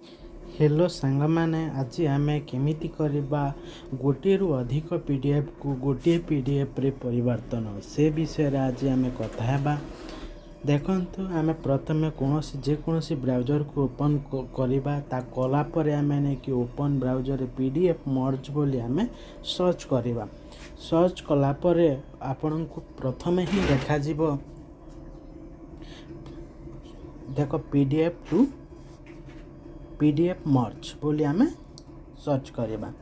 Hello सांग मैंने आज आम केमिति करवा गोटे रु अधिक पीडीएफ को गोटे पीडीएफ रे परिवर्तन से विषय आज आम कथा देखु आम प्रथम कौन जेकोसी ब्राउजर को ओपन करवा ता कलापर आम नहीं ओपन ब्राउजर पीडीएफ मर्ज बोली आम सर्च करवा सर्च कलापर आपण को प्रथम ही देखा देख पीडीएफ टू पीडीएफ मर्ज बोली आम सर्च करवा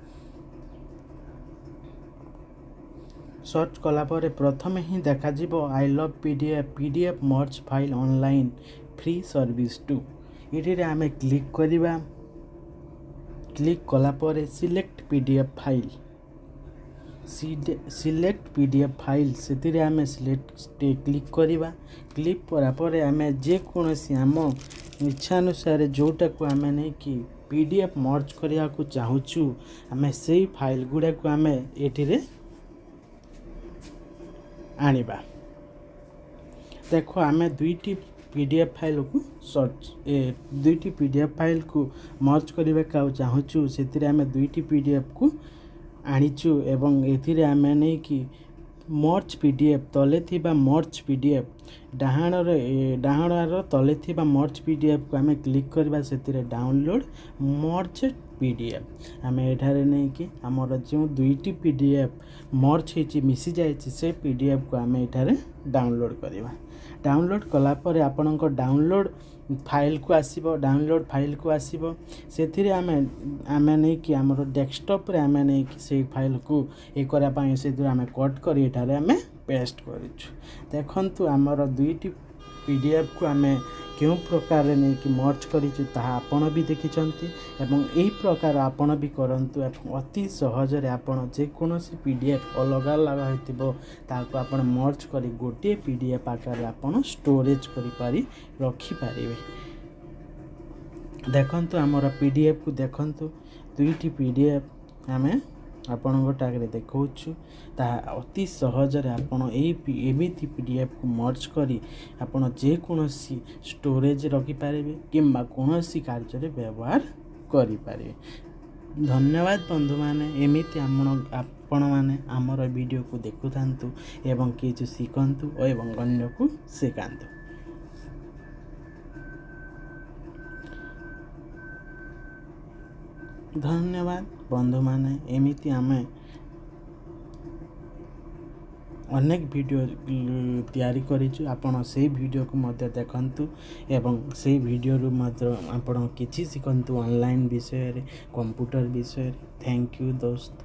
सर्च कलापर प्रथम ही देखा I love PDF merge file online free service टू ये आम क्लिक करवा क्लिक कलापर select PDF file select PDF file से आम सिलेक्ट क्लिक करवा क्लिक करापर आम जेकोसी आम इच्छानुसार जोटा को आम नहीं कि पीडीएफ मर्ज करने को चाहूँ आम से फाइल गुड़ा को आम ये आनिबा देखो आम दुईटी पीडीएफ फाइल को सर्च दुईटी पीडीएफ फाइल को मर्ज करने का चाहूँ से आम दुईटी पीडीएफ को आनीचु एवं एथिरे आम नहीं कि मर्ज पीडीएफ तले थिबा मर्ज पीडीएफ डाहाणर तले थिबा मर्ज पीडीएफ को आम क्लिक करबा से डाउनलोड मर्ज पीडीएफ आम एठारे नहीं कि आमर जो दुईटी पीडीएफ मर्ज होती मिसी जाए से पीडीएफ को आम एठारे डाउनलोड करवा डाउनलोड कलापर आपण डाउनलोड फाइल को आसीबो डाउनलोड फाइल को आसीबो से आम नहीं कि आमर डेस्कटॉप रे आम नहीं कि से फाइल को ये करा पाए से आम कट कर एठारे आम पेस्ट करिछु देखंतु आमर दुईटी पीडीएफ को आम क्यों प्रकार नहीं कि मर्ज करिछु ताहा आपण भी देखिछंती एवं एही प्रकार आपण भी करंतु अति सहज रे आपण जेकोसी पीडीएफ अलग अलग होइतिबो ताको आपण मर्ज करी गोटे पीडीएफ आकार आपण स्टोरेज करि पारि रखि पारिबे देखंतु आमर पीडीएफ को देखंतु दुईटी पीडीएफ आमे आपण टागे देखौछु ता अति सहज रे आपण एमिति पीडीएफ को मर्ज करी आपण जेकोसी स्टोरेज रखि पारिबे किंबा कोनोसी कार्य रे व्यवहार करि पारिबे। धन्यवाद बंधु माने एमिति आपण माने हमर वीडियो को देखुथांतु एवं किछु शिखंतु एवं अन्य को शिखांतु। धन्यवाद बंधु माने एमिति आमे अनेक वीडियो तैयारी करिछु आपण से वीडियो को मध्य देखंतु एवं से वीडियो रु मात्र आपण किछि शिखंतु ऑनलाइन विषय रे कंप्यूटर विषय रे। थैंक यू दोस्त।